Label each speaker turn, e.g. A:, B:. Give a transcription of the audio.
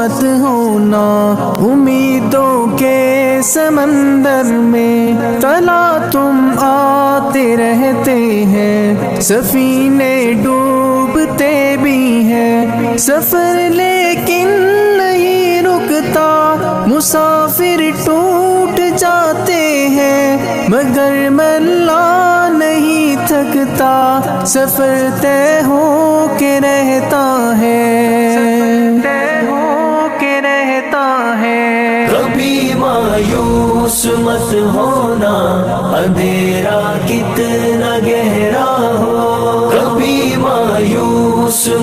A: مت ہونا امیدوں کے سمندر میں، طلا تم آتے رہتے ہیں، سفینے ڈوبتے بھی ہیں، سفر لیکن نہیں رکتا، مسافر ٹوٹ جاتے ہیں، مگر ملا نہیں تھکتا، سفر طے ہو کے رہتا ہے،
B: کبھی مایوس مت ہونا، اندھیرا کتنا گہرا ہو، کبھی مایوس